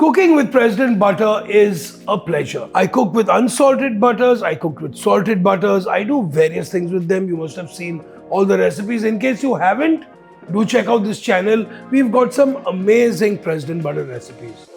Cooking with President Butter is a pleasure. I cook with unsalted butters, I cook with salted butters, I do various things with them. You must have seen all the recipes. In case you haven't, do check out this channel. We've got some amazing President Butter recipes.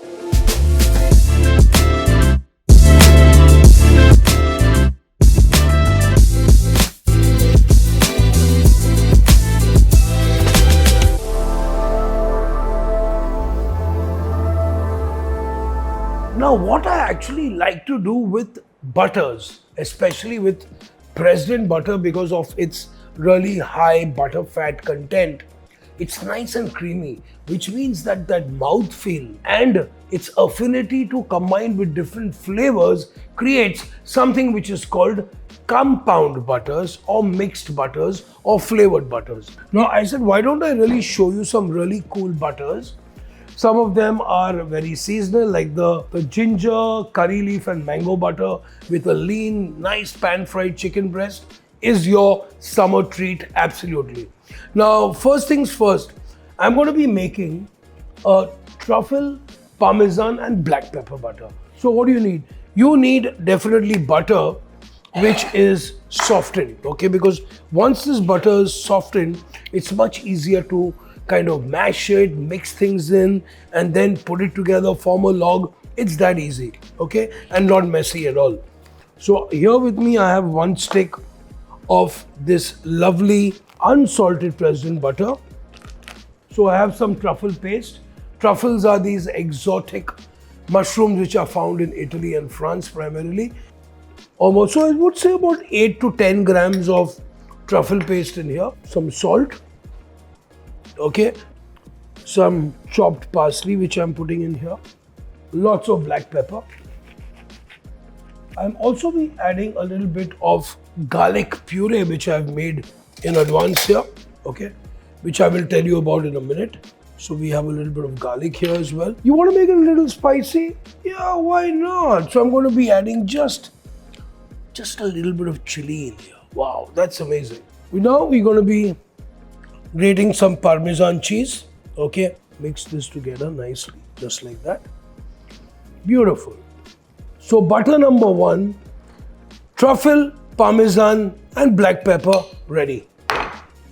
Now, what I actually like to do with butters, especially with President Butter, because of its really high butter fat content, it's nice and creamy, which means that mouthfeel and its affinity to combine with different flavors creates something which is called compound butters or mixed butters or flavored butters. Now, I said, why don't I really show you some really cool butters? Some of them are very seasonal, like the ginger, curry leaf and mango butter with a lean, nice pan-fried chicken breast is your summer treat, absolutely. Now, first things first, I'm going to be making a truffle, parmesan and black pepper butter. So what do you need? You need definitely butter which is softened, okay? Because once this butter is softened, it's much easier to kind of mash it, mix things in, and then put it together, form a log. It's that easy, okay? And not messy at all. So here with me, I have 1 stick of this lovely unsalted President Butter. So I have some truffle paste. Truffles are these exotic mushrooms which are found in Italy and France primarily. Almost, so I would say about 8 to 10 grams of truffle paste in here. Some salt. Okay, some chopped parsley which I'm putting in here, lots of black pepper. I'm also be adding a little bit of garlic puree which I've made in advance here, okay, which I will tell you about in a minute. So we have a little bit of garlic here as well. You want to make it a little spicy? Yeah, why not? So I'm going to be adding just a little bit of chili in here. Wow, that's amazing. Now we're going to be grating some Parmesan cheese, okay? Mix this together nicely, just like that. Beautiful. So butter number 1, truffle, Parmesan and black pepper ready.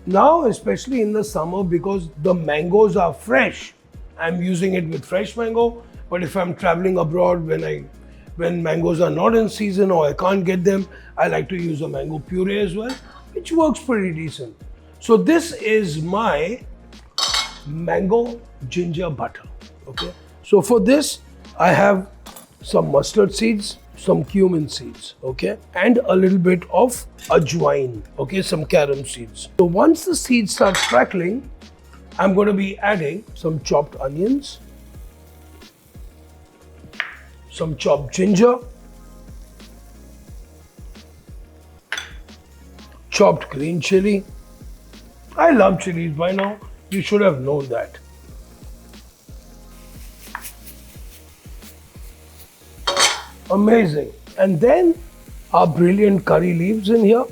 Now, especially in the summer, because the mangoes are fresh, I'm using it with fresh mango. But if I'm traveling abroad when mangoes are not in season or I can't get them, I like to use a mango puree as well, which works pretty decent. So this is my mango ginger butter, okay? So for this, I have some mustard seeds, some cumin seeds, okay? And a little bit of ajwain, okay? Some carom seeds. So once the seeds start crackling, I'm going to be adding some chopped onions, some chopped ginger, chopped green chili. I love chilies by now. You should have known that. Amazing. And then our brilliant curry leaves in here.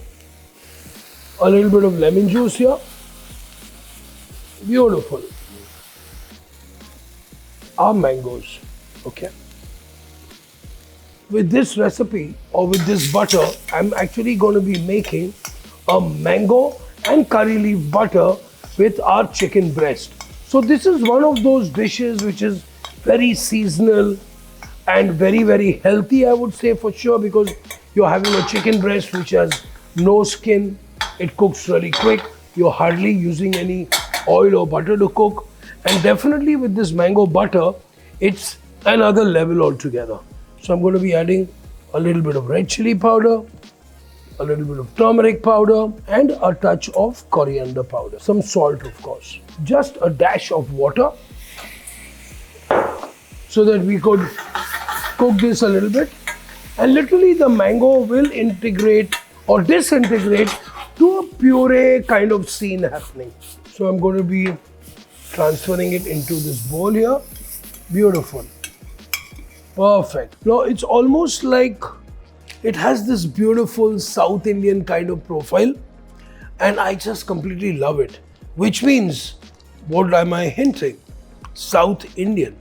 A little bit of lemon juice here. Beautiful. Our mangoes. Okay. With this recipe or with this butter, I'm actually going to be making a mango and curry leaf butter with our chicken breast. So this is one of those dishes which is very seasonal and very, very healthy, I would say, for sure, because you're having a chicken breast which has no skin. It cooks really quick. You're hardly using any oil or butter to cook. And definitely with this mango butter, it's another level altogether. So I'm going to be adding a little bit of red chili powder, a little bit of turmeric powder and a touch of coriander powder. Some salt, of course. Just a dash of water so that we could cook this a little bit. And literally the mango will integrate or disintegrate to a puree kind of scene happening. So I'm going to be transferring it into this bowl here. Beautiful. Perfect. Now it's almost like it has this beautiful South Indian kind of profile and I just completely love it. Which means, what am I hinting? South Indian.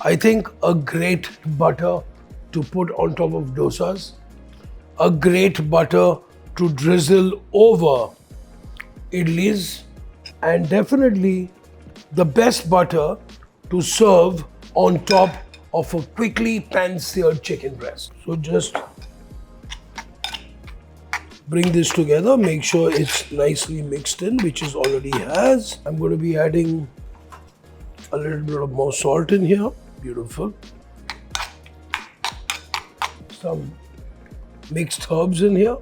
I think a great butter to put on top of dosas, a great butter to drizzle over idlis, and definitely the best butter to serve on top of a quickly pan-seared chicken breast. So just bring this together, make sure it's nicely mixed in, which it already has. I'm going to be adding a little bit of more salt in here. Beautiful. Some mixed herbs in here.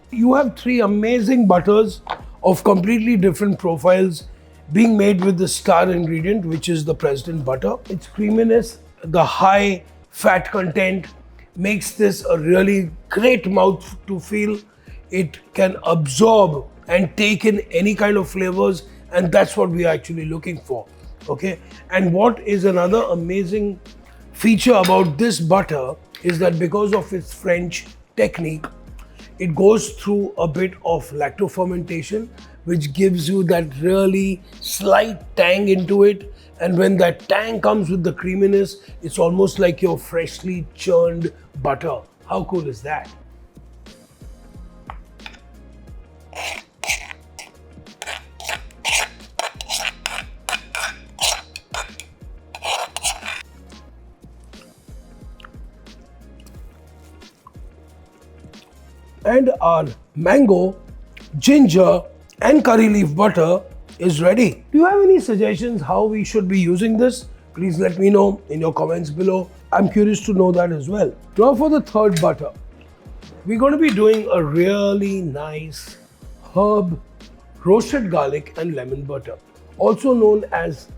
You have three amazing butters of completely different profiles being made with the star ingredient, which is the President Butter. Its creaminess, the high fat content makes this a really great mouth to feel. It can absorb and take in any kind of flavors, and that's what we are actually looking for. Okay, and what is another amazing feature about this butter is that because of its French technique, it goes through a bit of lacto fermentation, which gives you that really slight tang into it. And when that tang comes with the creaminess, it's almost like your freshly churned butter. How cool is that? And our mango, ginger and curry leaf butter is ready. Do you have any suggestions how we should be using this? Please let me know in your comments below. I'm curious to know that as well. Now for the third butter, we're going to be doing a really nice herb roasted garlic and lemon butter, also known as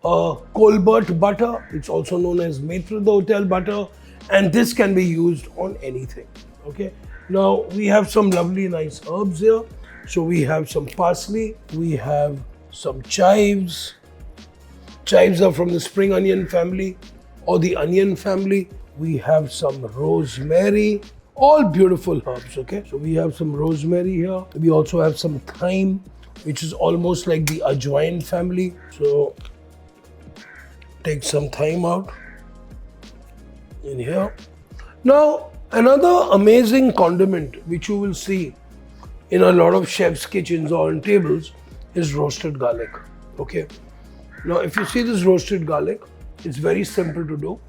a Colbert butter. It's also known as Maître d'Hôtel butter, and this can be used on anything. Okay. Now we have some lovely nice herbs here. So we have some parsley, we have some chives. Chives are from the spring onion family or the onion family. We have some rosemary, all beautiful herbs, okay? So we have some rosemary here. We also have some thyme, which is almost like the ajwain family. So take some thyme out in here. Now, another amazing condiment which you will see in a lot of chefs' kitchens or on tables is roasted garlic. Okay. Now, if you see this roasted garlic, it's very simple to do.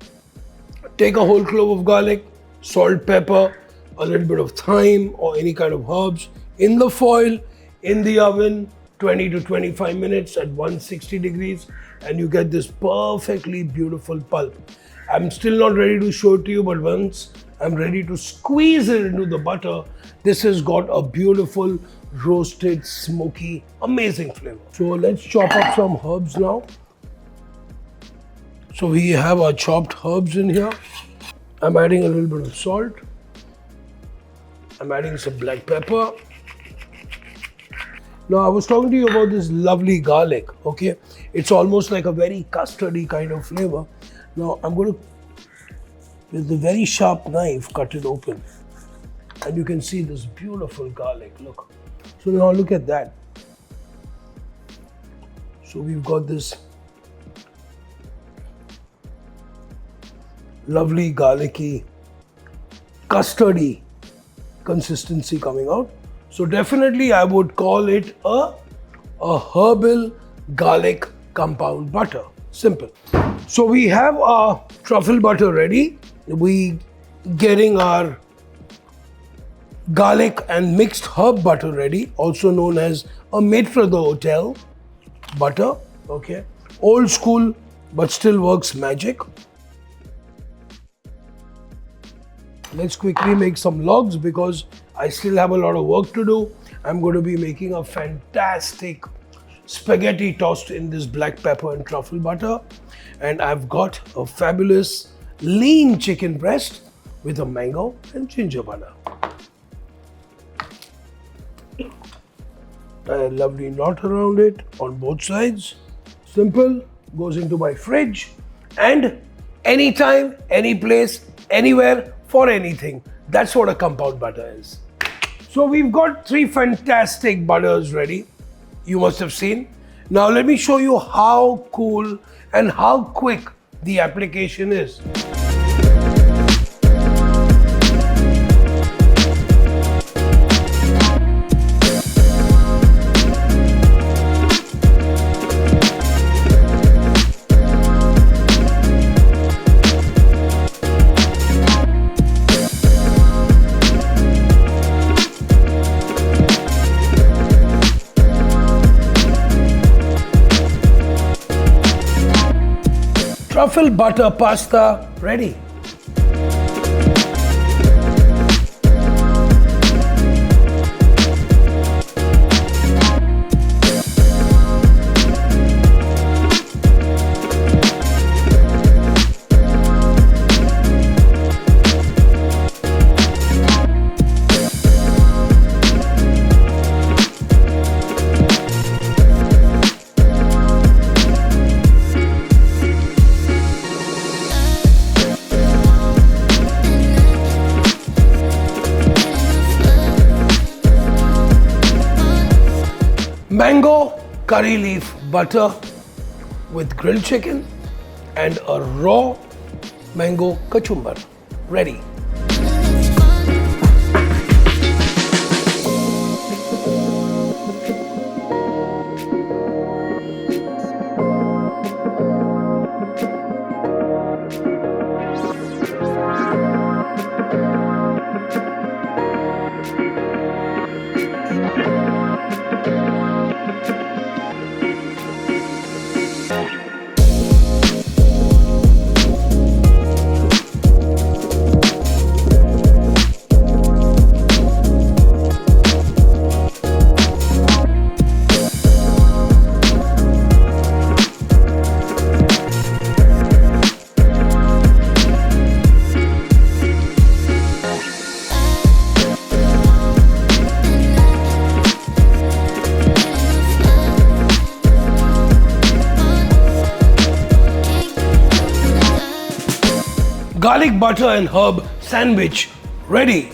Take a whole clove of garlic, salt, pepper, a little bit of thyme or any kind of herbs in the foil, in the oven, 20 to 25 minutes at 160 degrees, and you get this perfectly beautiful pulp. I'm still not ready to show it to you, but once I'm ready to squeeze it into the butter, this has got a beautiful roasted, smoky, amazing flavor. So let's chop up some herbs now. So we have our chopped herbs in here. I'm adding a little bit of salt. I'm adding some black pepper. Now I was talking to you about this lovely garlic, okay? It's almost like a very custardy kind of flavor. Now I'm going to, with a very sharp knife, cut it open. And you can see this beautiful garlic, look. So now look at that. So we've got this lovely garlicky, custardy consistency coming out. So definitely I would call it a herbal garlic compound butter. Simple. So we have our truffle butter ready. We getting our garlic and mixed herb butter ready, also known as a Maître d'Hôtel butter. Okay, old school but still works magic. Let's quickly make some logs because I still have a lot of work to do. I'm going to be making a fantastic spaghetti tossed in this black pepper and truffle butter, and I've got a fabulous lean chicken breast with a mango and ginger butter. Tie a lovely knot around it on both sides. Simple, goes into my fridge, and anytime, any place, anywhere, for anything. That's what a compound butter is. So we've got three fantastic butters ready. You must have seen. Now let me show you how cool and how quick the application is. Truffle butter pasta ready. Mango curry leaf butter with grilled chicken and a raw mango kachumbar ready. Garlic butter and herb sandwich ready.